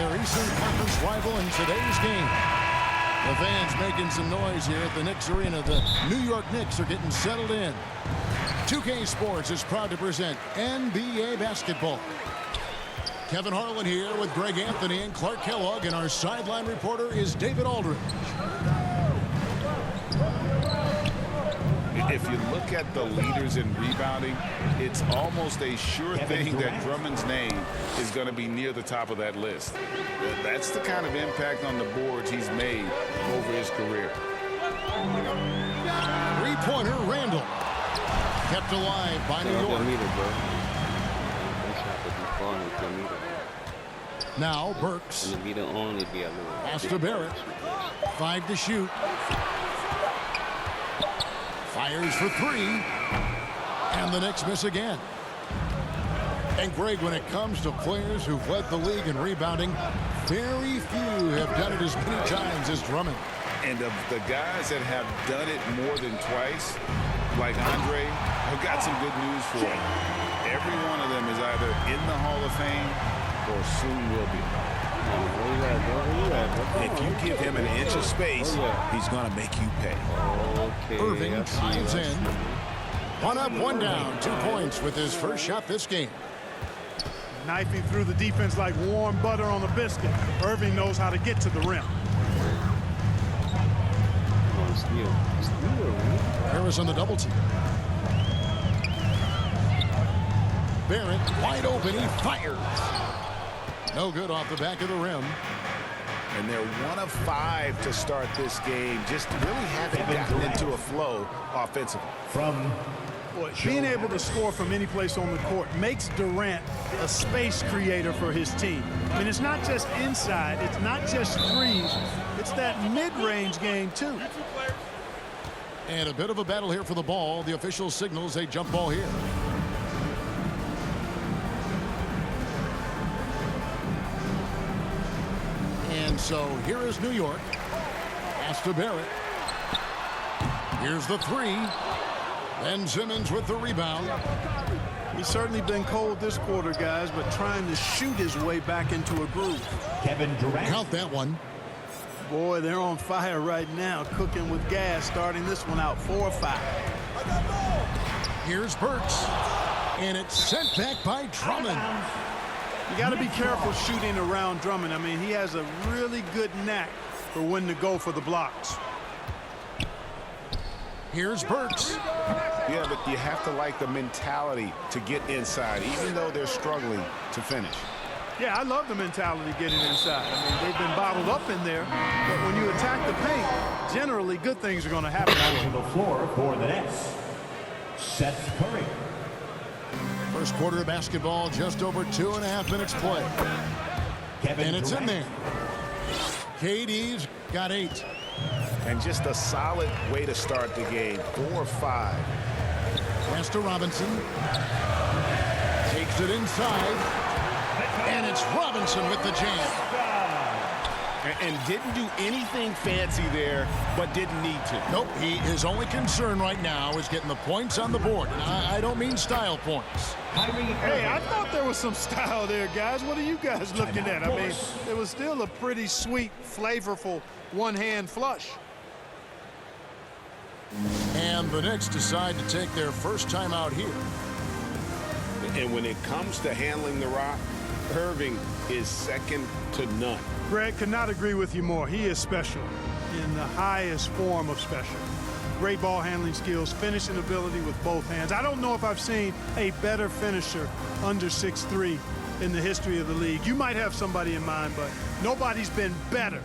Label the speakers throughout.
Speaker 1: their Eastern Conference rival in today's game. The fans making some noise here at the Knicks Arena. The New York Knicks are getting settled in. 2K Sports is proud to present NBA basketball. Kevin Harlan here with Greg Anthony and Clark Kellogg, and our sideline reporter is David Aldridge.
Speaker 2: If you look at the leaders in rebounding, it's almost a sure thing that Drummond's name is going to be near the top of that list. That's the kind of impact on the boards he's made over his career.
Speaker 1: Three-pointer Randall. Kept alive by New York. Now Burks. Pass to Barrett. 5 to shoot. Fires for 3. And the Knicks miss again. And Greg, when it comes to players who've led the league in rebounding, very few have done it as many times as Drummond.
Speaker 2: And of the guys that have done it more than twice, like Andre, I've got some good news for him. Every one of them is either in the Hall of Fame or soon will be.
Speaker 3: If you give him an inch of space, he's going to make you pay.
Speaker 1: Irving drives in. 1 up, 1 down. 2 points with his first shot this game.
Speaker 4: Knifing through the defense like warm butter on a biscuit. Irving knows how to get to the rim.
Speaker 1: Harris on the double team. Barrett wide open. He fires. No good off the back of the rim.
Speaker 3: And they're 1 of 5 to start this game. Just really haven't gotten into a flow offensively.
Speaker 4: Being able to score from any place on the court makes Durant a space creator for his team. I mean, it's not just inside. It's not just threes. It's that mid-range game, too.
Speaker 1: And a bit of a battle here for the ball. The official signals a jump ball here. And so here is New York. Pass to Barrett. Here's the 3. Ben Simmons with the rebound.
Speaker 4: He's certainly been cold this quarter, guys, but trying to shoot his way back into a groove.
Speaker 1: Kevin Durant. Count that one.
Speaker 4: Boy, they're on fire right now, cooking with gas, starting this one out 4-5.
Speaker 1: Here's Burks. And it's sent back by Drummond.
Speaker 4: You got to be careful shooting around Drummond. I mean, he has a really good knack for when to go for the blocks.
Speaker 1: Here's Burks.
Speaker 3: Yeah, but you have to like the mentality to get inside, even though they're struggling to finish.
Speaker 4: Yeah, I love the mentality getting inside. I mean, they've been bottled up in there, but when you attack the paint, generally good things are going to happen.
Speaker 5: On the floor for the Nets, Seth Curry.
Speaker 1: First quarter of basketball, just over 2.5 minutes play. And it's in there. KD's got 8.
Speaker 3: And just a solid way to start the game. 4-5.
Speaker 1: Pass to Robinson. Takes it inside. And it's Robinson with the jam.
Speaker 3: And didn't do anything fancy there, but didn't need to.
Speaker 1: Nope, his only concern right now is getting the points on the board. And I don't mean style points.
Speaker 4: Hey, I thought there was some style there, guys. What are you guys looking at? I mean, it was still a pretty sweet, flavorful one-hand flush.
Speaker 1: And the Knicks decide to take their first time out here.
Speaker 2: And when it comes to handling the rock, Irving is second to none.
Speaker 4: Greg, could not agree with you more. He is special in the highest form of special. Great ball handling skills, finishing ability with both hands. I don't know if I've seen a better finisher under 6'3" in the history of the league. You might have somebody in mind, but nobody's been better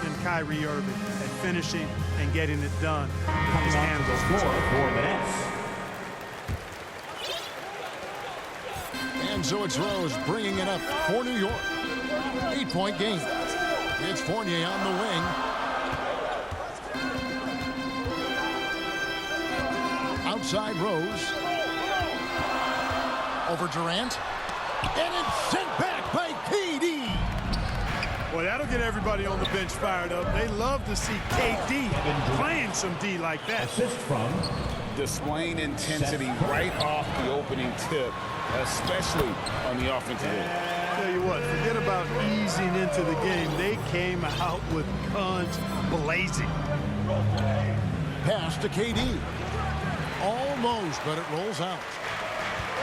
Speaker 4: than Kyrie Irving at finishing and getting it done with his hands on the floor for the Nets.
Speaker 1: And so it's Rose bringing it up for New York. 8-point game. It's Fournier on the wing. Outside Rose. Over Durant. And it's sent back by KD.
Speaker 4: Boy, that'll get everybody on the bench fired up. They love to see KD playing some D like that.
Speaker 5: Assist from
Speaker 2: Displaying intensity right off the opening tip, especially on the offensive end.
Speaker 4: Tell you what, forget about easing into the game. They came out with guns blazing.
Speaker 1: Pass to KD. Almost, but it rolls out.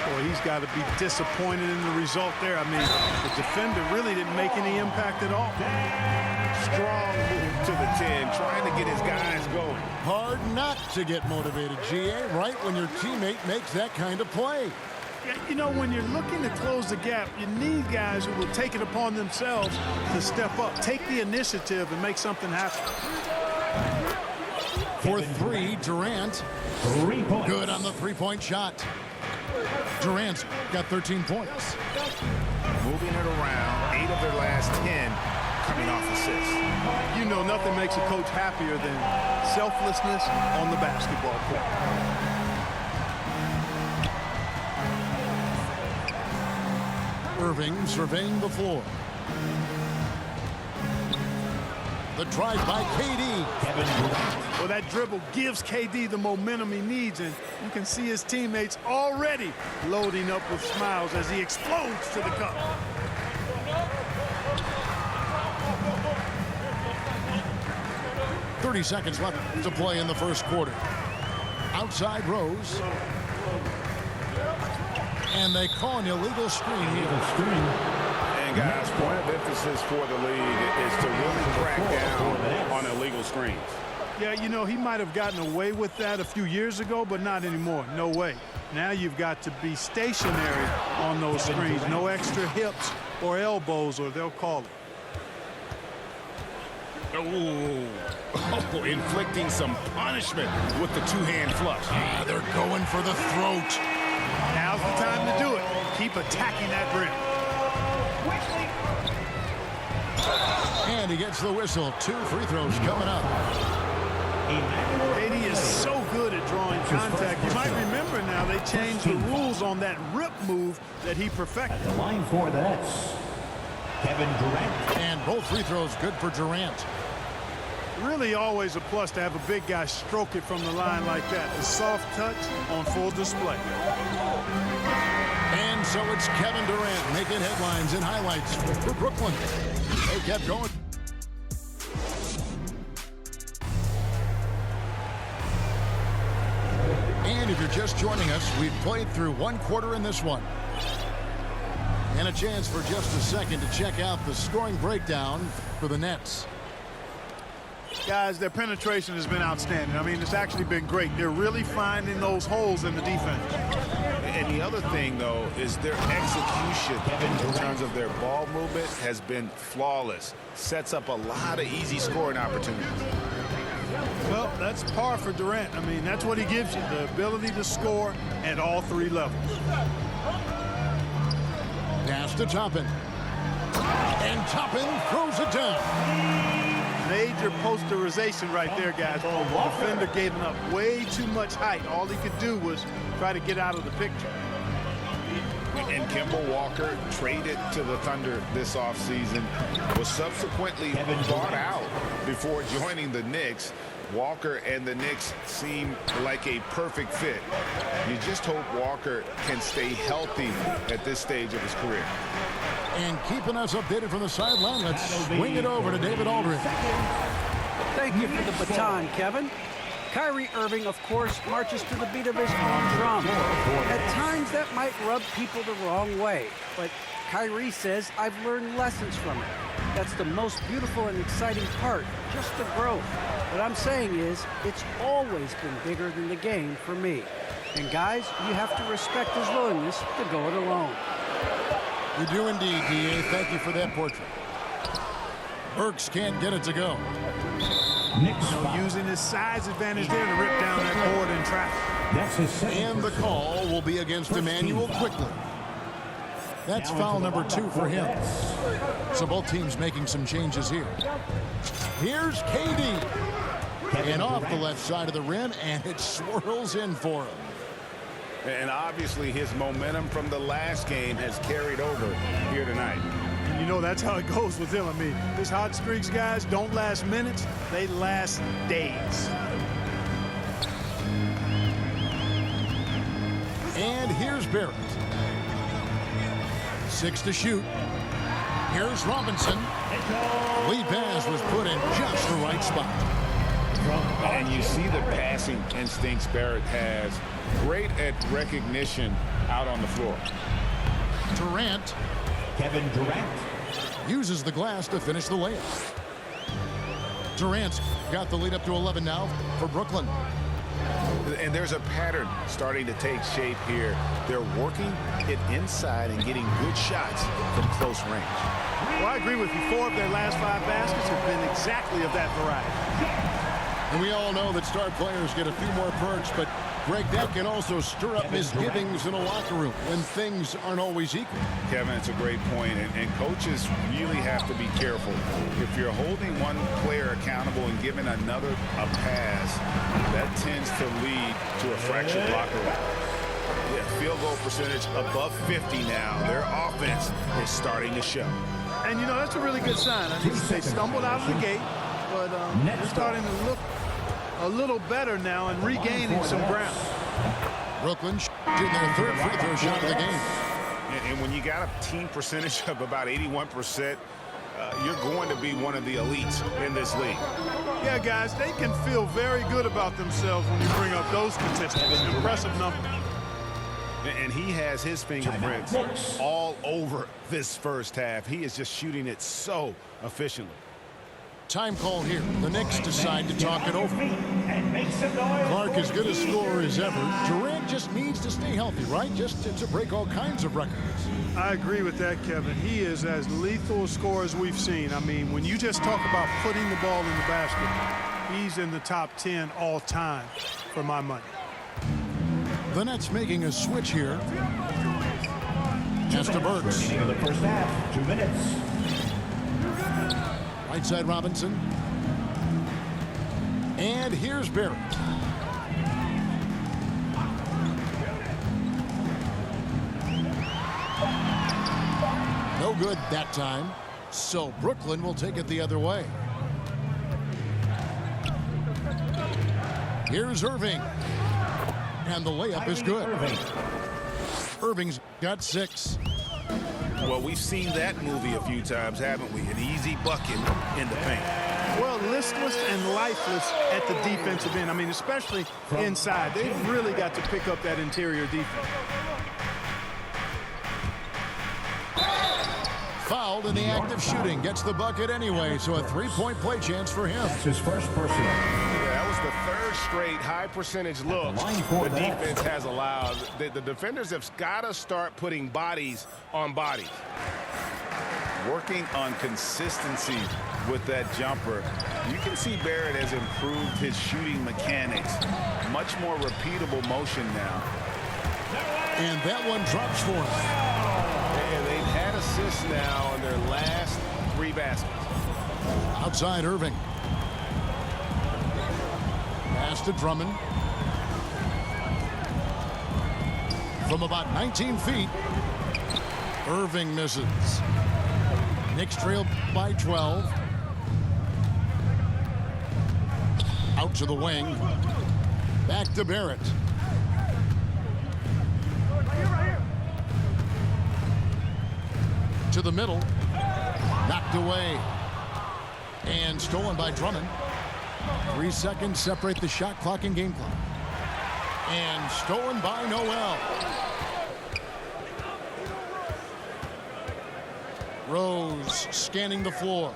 Speaker 4: Boy, he's got to be disappointed in the result there. I mean, the defender really didn't make any impact at all.
Speaker 3: Strong move to the 10, trying to get his guys going.
Speaker 1: Hard not to get motivated, GA, right when your teammate makes that kind of play.
Speaker 4: Yeah, you know, when you're looking to close the gap, you need guys who will take it upon themselves to step up, take the initiative, and make something happen.
Speaker 1: For three, Durant.
Speaker 5: 3 points.
Speaker 1: Good on the three-point shot. Durant's got 13 points.
Speaker 3: Moving it around, 8 of their last 10 coming off assists.
Speaker 4: You know, nothing makes a coach happier than selflessness on the basketball court.
Speaker 1: Irving surveying the floor. The drive by KD.
Speaker 5: Kevin Durant.
Speaker 4: Well, that dribble gives KD the momentum he needs, and you can see his teammates already loading up with smiles as he explodes to the cup.
Speaker 1: .30 seconds left to play in the first quarter. Outside Rose. And they call an illegal screen here.
Speaker 2: And guys, point of emphasis for the league is to really crack down on illegal screens.
Speaker 4: Yeah, you know, he might have gotten away with that a few years ago, but not anymore. No way. Now you've got to be stationary on those screens. No extra hips or elbows, or they'll call it.
Speaker 2: Oh, inflicting some punishment with the two-hand flush.
Speaker 1: They're going for the throat.
Speaker 4: Now's the time to do it. Keep attacking that rim.
Speaker 1: And he gets the whistle. 2 free throws coming up.
Speaker 4: KD is so good at drawing contact. You might remember now they changed the rules on that rip move that he perfected.
Speaker 5: At the line for the Nets, Kevin Durant.
Speaker 1: And both free throws good for Durant.
Speaker 4: Really always a plus to have a big guy stroke it from the line like that. The soft touch on full display.
Speaker 1: And so it's Kevin Durant making headlines and highlights for Brooklyn. They kept going. And if you're just joining us, we've played through 1 quarter in this one. And a chance for just a second to check out the scoring breakdown for the Nets.
Speaker 4: Guys, their penetration has been outstanding. I mean, it's actually been great. They're really finding those holes in the defense.
Speaker 3: And the other thing, though, is their execution in terms of their ball movement has been flawless. Sets up a lot of easy scoring opportunities.
Speaker 4: Well, that's par for Durant. I mean, that's what he gives you, the ability to score at all 3 levels.
Speaker 1: Pass to Toppin. And Toppin throws it down.
Speaker 4: Major posterization right there, guys. The defender gave him up way too much height. All he could do was try to get out of the picture.
Speaker 3: And Kemba Walker, traded to the Thunder this offseason, was subsequently bought out before joining the Knicks. Walker and the Knicks seem like a perfect fit. You just hope Walker can stay healthy at this stage of his career.
Speaker 1: And keeping us updated from the sideline, let's swing it over to David Aldridge.
Speaker 6: Thank you for the baton, Kevin. Kyrie Irving, of course, marches to the beat of his own drum. At times, that might rub people the wrong way, but Kyrie says, I've learned lessons from it. That's the most beautiful and exciting part, just the growth. What I'm saying is, it's always been bigger than the game for me. And guys, you have to respect his willingness to go it alone.
Speaker 1: You do indeed, D.A. Thank you for that portrait. Burks can't get it to go.
Speaker 5: Knicks
Speaker 4: Using his size advantage there to rip down that board in traffic.
Speaker 5: That's his second.
Speaker 1: And the call will be against Emmanuel Quickly. That's foul number 2 for him. So both teams making some changes here. Here's KD. And off the left side of the rim, and it swirls in for him.
Speaker 2: And obviously his momentum from the last game has carried over here tonight.
Speaker 4: And you know that's how it goes with him. I mean, his hot streaks, guys, don't last minutes. They last days.
Speaker 1: And here's Barrett. 6 to shoot. Here's Robinson. Lead pass was put in just the right spot.
Speaker 2: And you see the passing instincts Barrett has. Great at recognition out on the floor.
Speaker 1: Durant
Speaker 5: Kevin Durant.
Speaker 1: uses the glass to finish the layup. Durant's got the lead up to 11 now for Brooklyn.
Speaker 2: And there's a pattern starting to take shape here. They're working it inside and getting good shots from close range.
Speaker 4: Well, I agree with you. 4 of their last 5 baskets have been exactly of that variety.
Speaker 1: And we all know that star players get a few more perks, but Greg, that can also stir up misgivings in a locker room when things aren't always equal.
Speaker 2: Kevin, it's a great point, and coaches really have to be careful. If you're holding one player accountable and giving another a pass, that tends to lead to a fractured locker room. Yeah, field goal percentage above 50 now. Their offense is starting to show.
Speaker 4: And, you know, that's a really good sign. I mean, they stumbled out of the gate, but they're starting to look a little better now and regaining some ground.
Speaker 1: Brooklyn shooting their third free throw shot of the game.
Speaker 2: And when you got a team percentage of about 81%, you're going to be one of the elites in this league.
Speaker 4: Yeah, guys, they can feel very good about themselves when you bring up those statistics. Impressive number.
Speaker 2: And he has his fingerprints all over this first half. He is just shooting it so efficiently.
Speaker 1: Time call here. The Knicks decide to talk it over. Clark as good a scorer as ever. Durant just needs to stay healthy, right? Just to break all kinds of records.
Speaker 4: I agree with that, Kevin. He is as lethal a scorer as we've seen. I mean, when you just talk about putting the ball in the basket, he's in the top 10 all time for my money.
Speaker 1: The Nets making a switch here. Pass to Burks.
Speaker 5: Beginning of the first half, 2 minutes.
Speaker 1: Right side Robinson. And here's Barrett. No good that time. So Brooklyn will take it the other way. Here's Irving. And the layup is good. Irving's got 6.
Speaker 2: Well, we've seen that movie a few times, haven't we? An easy bucket in the paint.
Speaker 4: Well, listless and lifeless at the defensive end. I mean, especially inside. They've really got to pick up that interior defense.
Speaker 1: Fouled in the act of shooting. Gets the bucket anyway, so a 3-point play chance for him.
Speaker 5: That's his first personal.
Speaker 3: Yeah, that was the third straight high-percentage look the defense has allowed. The defenders have got to start putting bodies on bodies.
Speaker 2: Working on consistency with that jumper. You can see Barrett has improved his shooting mechanics. Much more repeatable motion now.
Speaker 1: And that one drops for him.
Speaker 3: And they've had assists now on their last 3 baskets.
Speaker 1: Outside Irving. Pass to Drummond. From about 19 feet. Irving misses. Knicks trail by 12. Out to the wing. Back to Barrett. To the middle. Knocked away. And stolen by Drummond. 3 seconds separate the shot clock and game clock. And stolen by Noel. Rose scanning the floor.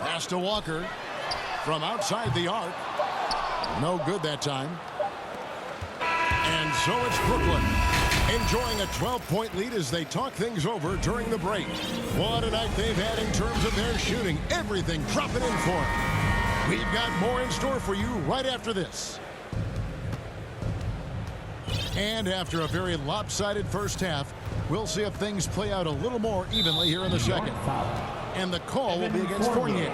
Speaker 1: Pass to Walker from outside the arc. No good that time. And so it's Brooklyn enjoying a 12-point lead as they talk things over during the break. What a night they've had in terms of their shooting. Everything dropping in for them. We've got more in store for you right after this. And after a very lopsided first half, we'll see if things play out a little more evenly here in the second. And the call will be against Fournier.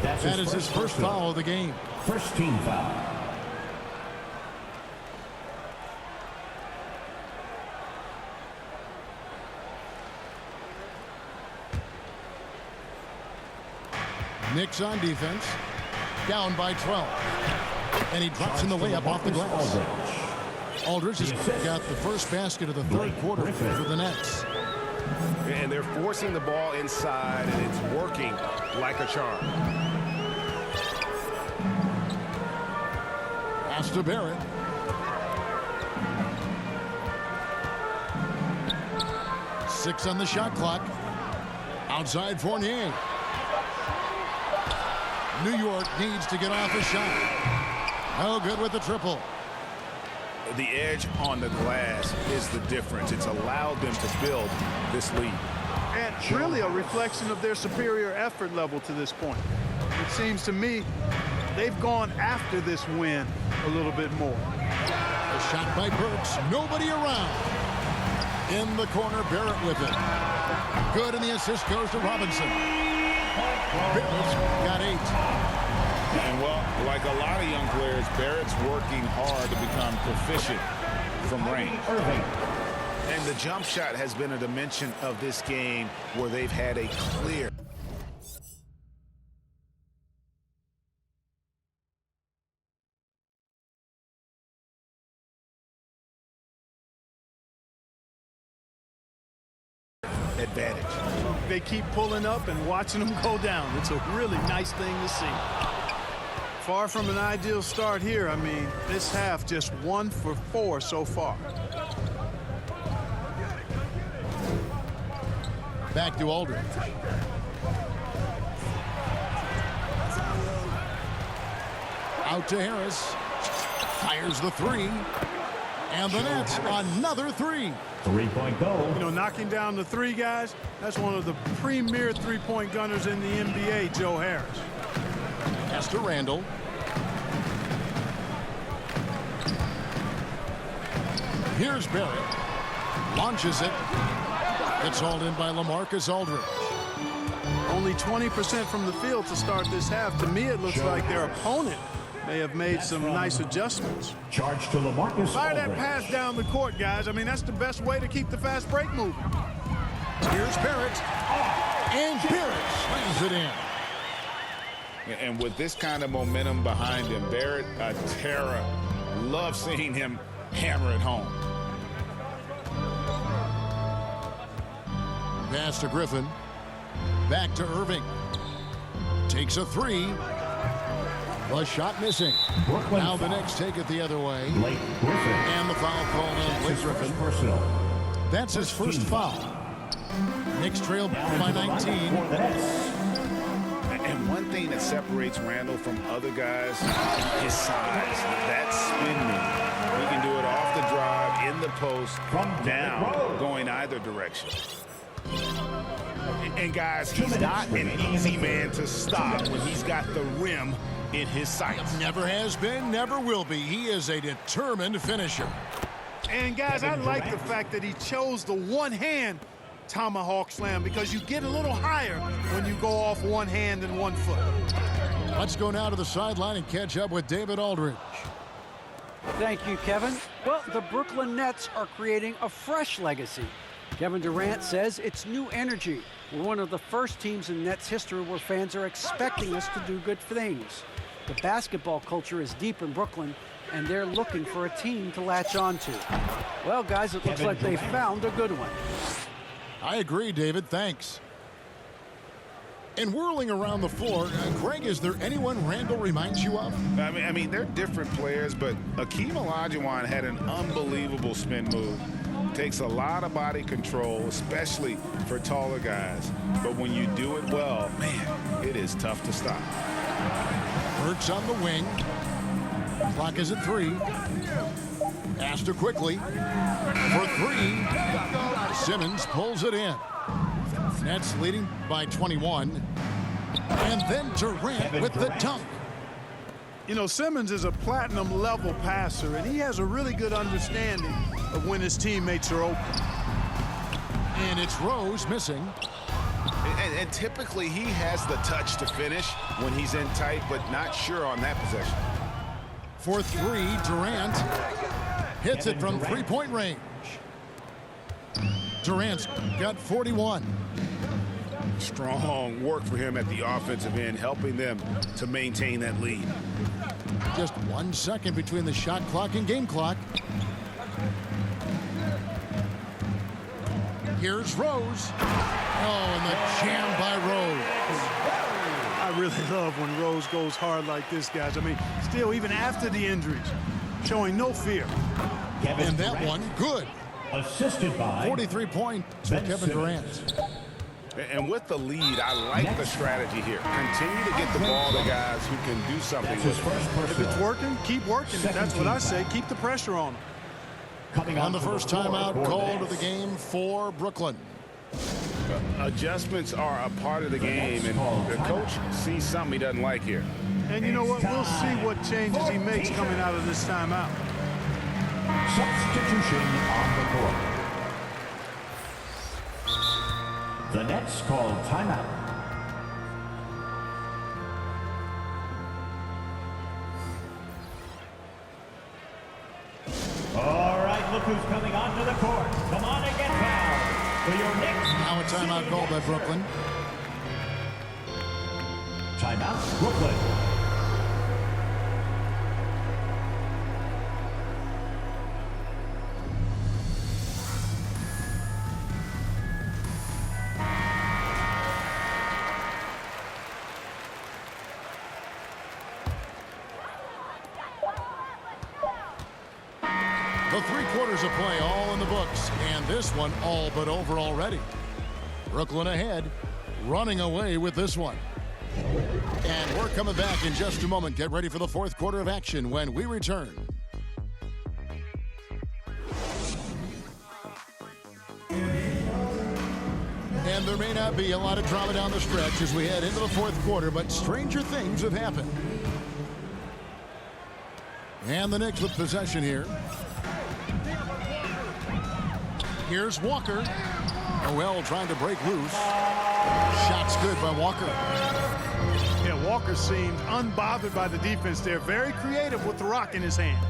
Speaker 1: That is his first foul of the game.
Speaker 5: First team foul.
Speaker 1: Knicks on defense. Down by 12. And he drops in the layup off the glass. Aldridge has got the first basket of the third quarter for the Nets.
Speaker 7: And they're forcing the ball inside, and it's working like a charm.
Speaker 1: Pass to Barrett. Six on the shot clock. Outside Fournier. New York needs to get off a shot. No good with the triple.
Speaker 3: The edge on the glass is the difference. It's allowed them to build this lead.
Speaker 4: And really a reflection of their superior effort level to this point. It seems to me they've gone after this win a little bit more.
Speaker 1: A shot by Burks. Nobody around. In the corner, Barrett with it. Good, and the assist goes to Robinson. Barrett's got 8.
Speaker 2: And, well, like a lot of young players, Barrett's working hard to become proficient from range.
Speaker 3: And the jump shot has been a dimension of this game where they've had a clear advantage.
Speaker 4: They keep pulling up and watching them go down. It's a really nice thing to see. Far from an ideal start here. I mean, this half just 1 for 4 so far.
Speaker 1: Back to Aldridge. Out to Harris. Fires the 3. And the Nets another 3.
Speaker 5: Three-point goal.
Speaker 4: You know, knocking down the 3 guys, that's one of the premier three-point gunners in the NBA, Joe Harris.
Speaker 1: Pass to Randall. Here's Barrett. Launches it. It's hauled in by LaMarcus Aldridge.
Speaker 4: Only 20% from the field to start this half. To me, it looks like their opponent may have made some nice adjustments.
Speaker 5: Charge to LaMarcus
Speaker 4: Fire that
Speaker 5: Aldridge.
Speaker 4: pass down the court, guys. I mean, that's the best way to keep the fast break moving.
Speaker 1: Here's Barrett. And Barrett slams it in.
Speaker 2: And with this kind of momentum behind him, Barrett, a terror. Love seeing him hammer it home.
Speaker 1: Pass to Griffin. Back to Irving. Takes a 3. The shot missing.
Speaker 5: Brooklyn
Speaker 1: Now the
Speaker 5: foul.
Speaker 1: Knicks take it the other way.
Speaker 5: Blake Griffin.
Speaker 1: And the foul called on Blake Griffin.
Speaker 5: Personal.
Speaker 1: That's his first foul. Knicks trail by 19.
Speaker 5: For the Nets.
Speaker 3: And one thing that separates Randall from other guys, his size. That spin move. He can do it off the drive, in the post, down, going either direction. And guys, he's not an easy man to stop when he's got the rim in his sights.
Speaker 1: Never has been, never will be. He is a determined finisher.
Speaker 4: And, guys, I like the fact that he chose the one-hand tomahawk slam because you get a little higher when you go off one hand and 1 foot.
Speaker 1: Let's go now to the sideline and catch up with David Aldridge.
Speaker 6: Thank you, Kevin. Well, the Brooklyn Nets are creating a fresh legacy. Kevin Durant says it's new energy. We're one of the first teams in Nets history where fans are expecting us to do good things. The basketball culture is deep in Brooklyn, and they're looking for a team to latch on to. Well, guys, it looks like they found a good one.
Speaker 1: I agree, David. Thanks. And whirling around the floor, Greg, is there anyone Randall reminds you of?
Speaker 3: I mean, they're different players, but Akeem Olajuwon had an unbelievable spin move. Takes a lot of body control, especially for taller guys. But when you do it well, man, it is tough to stop.
Speaker 1: Burks on the wing. Clock is at 3. Pass to quickly. For 3. Simmons pulls it in. Nets leading by 21. And then Durant with the dunk.
Speaker 4: You know, Simmons is a platinum-level passer, and he has a really good understanding of when his teammates are open.
Speaker 1: And it's Rose missing.
Speaker 3: And typically he has the touch to finish when he's in tight, but not sure on that possession.
Speaker 1: For 3, Durant hits it from three-point range. Durant's got 41.
Speaker 3: Strong work for him at the offensive end, helping them to maintain that lead.
Speaker 1: Just 1 second between the shot clock and game clock. Here's Rose. Oh, and the jam by Rose.
Speaker 4: I really love when Rose goes hard like this, guys. I mean, still, even after the injuries, showing no fear.
Speaker 1: And that one, good.
Speaker 5: Assisted by
Speaker 1: 43 points for Kevin Durant.
Speaker 3: And with the lead, I like the strategy here. Continue to get the ball to guys who can do something
Speaker 5: That's
Speaker 3: with
Speaker 5: his
Speaker 3: it.
Speaker 5: first
Speaker 4: If
Speaker 5: personal.
Speaker 4: it's working, keep working. That's what I say. Keep the pressure on them.
Speaker 5: Coming
Speaker 1: On the
Speaker 5: onto
Speaker 1: first
Speaker 5: floor
Speaker 1: timeout
Speaker 5: for
Speaker 1: called
Speaker 5: the
Speaker 1: of the game for Brooklyn.
Speaker 3: Adjustments are a part of the game, and the coach sees something he doesn't like here.
Speaker 4: And you know what? We'll see what changes he makes coming out of this timeout.
Speaker 5: Substitution on the court. The Nets call timeout. All right, look who's coming onto the court. Come on and get fouled for your Knicks.
Speaker 1: Now a timeout called by Brooklyn.
Speaker 5: Timeout, Brooklyn.
Speaker 1: The 3 quarters of play all in the books, and this one all but over already. Brooklyn ahead, running away with this one. And we're coming back in just a moment. Get ready for the 4th quarter of action when we return. And there may not be a lot of drama down the stretch as we head into the 4th quarter, but stranger things have happened. And the Knicks with possession here. Here's Walker. Noel trying to break loose. Shot's good by Walker.
Speaker 4: Yeah, Walker seemed unbothered by the defense there. Very creative with the rock in his hand.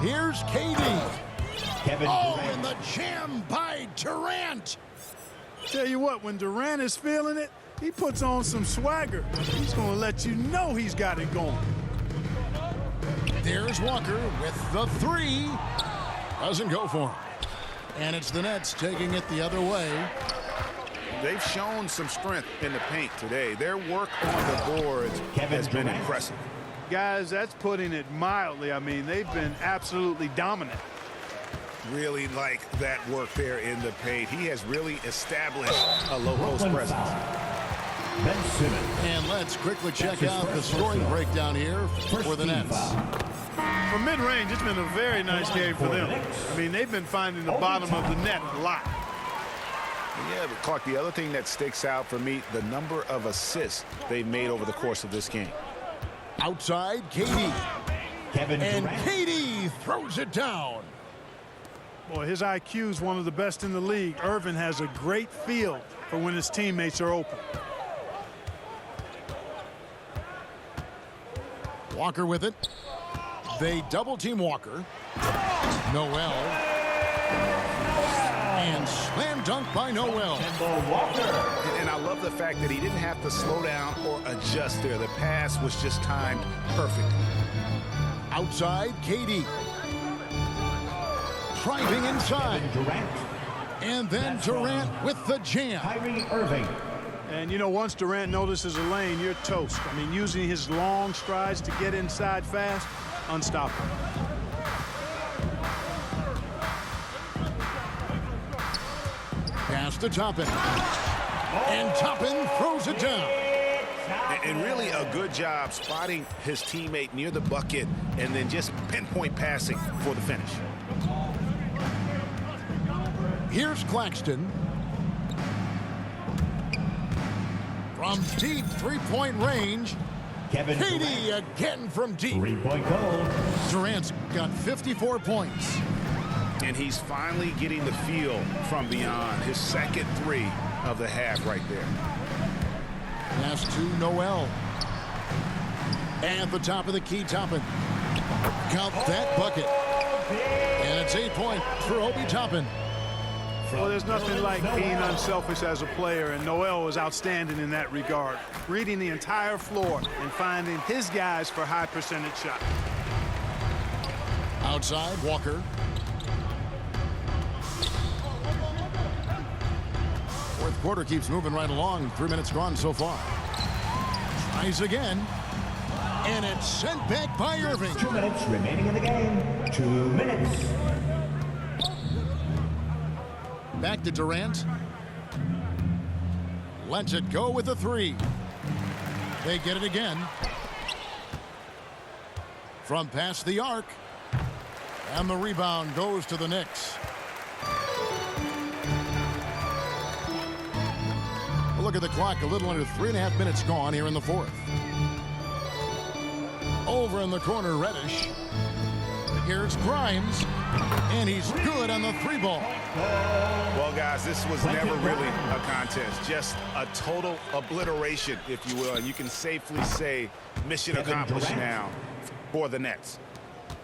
Speaker 1: Here's KD.
Speaker 5: Kevin
Speaker 1: Oh,
Speaker 5: Durant.
Speaker 1: and the jam by Durant.
Speaker 4: Tell you what, when Durant is feeling it, he puts on some swagger. He's going to let you know he's got it going.
Speaker 1: There's Walker with the 3. Doesn't go for him. And it's the Nets taking it the other way.
Speaker 3: They've shown some strength in the paint today. Their work on the boards has been
Speaker 5: Durant.
Speaker 3: impressive.
Speaker 4: Guys, that's putting it mildly. I mean, they've been absolutely dominant.
Speaker 3: Really like that work there in the paint. He has really established a low-post
Speaker 5: Brooklyn
Speaker 3: presence.
Speaker 5: foul. Ben Simmons.
Speaker 1: And let's quickly check
Speaker 5: his
Speaker 1: out the
Speaker 5: first
Speaker 1: scoring
Speaker 5: personal.
Speaker 1: breakdown here for the
Speaker 5: First team
Speaker 1: Nets.
Speaker 5: foul.
Speaker 4: From mid-range, it's been a very nice game for them. I mean, they've been finding the bottom of the net a lot.
Speaker 3: Yeah, but Clark, the other thing that sticks out for me, the number of assists they've made over the course of this game.
Speaker 1: Outside, KD.
Speaker 5: Kevin
Speaker 1: And
Speaker 5: Durant.
Speaker 1: KD throws it down.
Speaker 4: Boy, his IQ is one of the best in the league. Irvin has a great feel for when his teammates are open.
Speaker 1: Walker with it. They double-team Walker. Noel. And slam dunk by Noel.
Speaker 3: And I love the fact that he didn't have to slow down or adjust there. The pass was just timed perfect.
Speaker 1: Outside, KD. Driving inside.
Speaker 5: Kevin Durant.
Speaker 1: And then Durant with the jam.
Speaker 5: Kyrie Irving.
Speaker 4: And, you know, once Durant notices a lane, you're toast. I mean, using his long strides to get inside fast, unstoppable.
Speaker 1: Pass to Toppin. And Toppin throws it down.
Speaker 3: And really a good job spotting his teammate near the bucket and then just pinpoint passing for the finish.
Speaker 1: Here's Claxton. From deep three-point range.
Speaker 5: Kevin Durant.
Speaker 1: KD again from deep.
Speaker 5: Three-point goal.
Speaker 1: Durant's got 54 points.
Speaker 3: And he's finally getting the feel from beyond. His second 3 of the half right there.
Speaker 1: Pass to Noel. And the top of the key, Toppin. Count that bucket. And it's 8 points for Obi Toppin.
Speaker 4: Well, there's nothing like being unselfish as a player, and Noel was outstanding in that regard. Reading the entire floor and finding his guys for high percentage shots.
Speaker 1: Outside, Walker. Quarter keeps moving right along. 3 minutes gone so far. Tries again. And it's sent back by Irving.
Speaker 5: 2 minutes remaining in the game. 2 minutes.
Speaker 1: Back to Durant. Lets it go with a 3. They get it again. From past the arc. And the rebound goes to the Knicks. Look at the clock. A little under 3.5 minutes gone here in the fourth. Over in the corner, Reddish. Here's Grimes. And he's good on the 3-ball.
Speaker 3: Well, guys, this was never really a contest. Just a total obliteration, if you will. And you can safely say mission accomplished now for the Nets.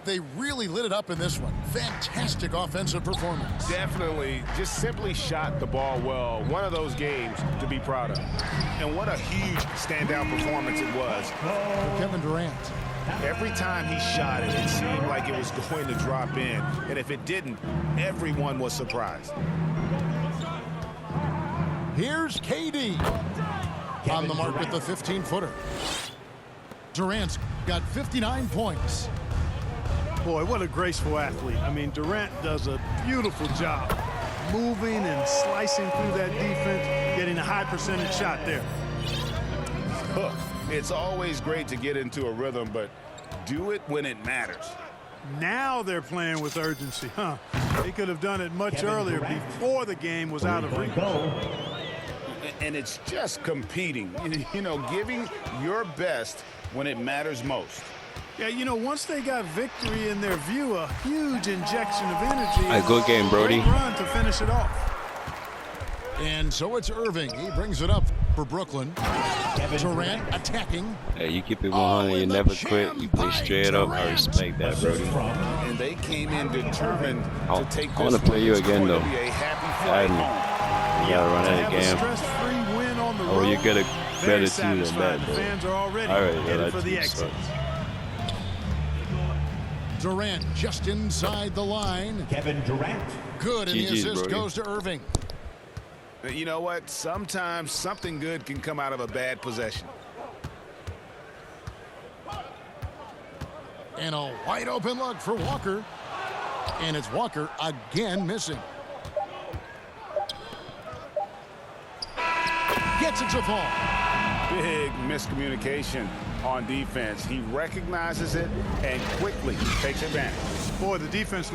Speaker 1: They really lit it up in this one. Fantastic offensive performance.
Speaker 3: Definitely just simply shot the ball well. One of those games to be proud of. And what a huge standout performance it was.
Speaker 1: For Kevin Durant.
Speaker 3: Every time he shot it, it seemed like it was going to drop in. And if it didn't, everyone was surprised.
Speaker 1: Here's KD. On the mark with the 15-footer. Durant's got 59 points.
Speaker 4: Boy, what a graceful athlete. I mean, Durant does a beautiful job moving and slicing through that defense, getting a high percentage shot there.
Speaker 3: It's always great to get into a rhythm, but do it when it matters.
Speaker 4: Now they're playing with urgency, huh? They could have done it much earlier before the game was out of reach.
Speaker 3: And it's just competing, you know, giving your best when it matters most.
Speaker 4: Yeah, you know, once they got victory in their view, a huge injection of energy.
Speaker 8: A good game, Brody.
Speaker 4: Great run to finish it off.
Speaker 1: And so it's Irving. He brings it up for Brooklyn. Durant attacking.
Speaker 8: Hey, you keep it 100, you never quit, you play straight up. I respect that, Brody.
Speaker 3: And they came in determined to take this.
Speaker 8: I want to play you again, though.
Speaker 3: A happy flight home.
Speaker 8: You gotta run out of the game.
Speaker 4: Stress-free win on the
Speaker 8: Oh,
Speaker 4: road.
Speaker 8: you get a
Speaker 4: Very
Speaker 8: better team than
Speaker 4: satisfied.
Speaker 8: that,
Speaker 4: The
Speaker 8: bro.
Speaker 4: fans are already
Speaker 8: All right, yeah,
Speaker 4: headed
Speaker 8: that
Speaker 4: for the
Speaker 8: team
Speaker 4: exit.
Speaker 8: sucks.
Speaker 1: Durant just inside the line.
Speaker 5: Kevin Durant.
Speaker 1: Good, and the
Speaker 8: GG's,
Speaker 1: assist
Speaker 8: Brody.
Speaker 1: goes to Irving.
Speaker 3: You know what? Sometimes something good can come out of a bad possession.
Speaker 1: And a wide open look for Walker. And it's Walker again missing. Gets it to fall.
Speaker 3: Big miscommunication on defense. He recognizes it and quickly takes advantage.
Speaker 4: Boy, the defense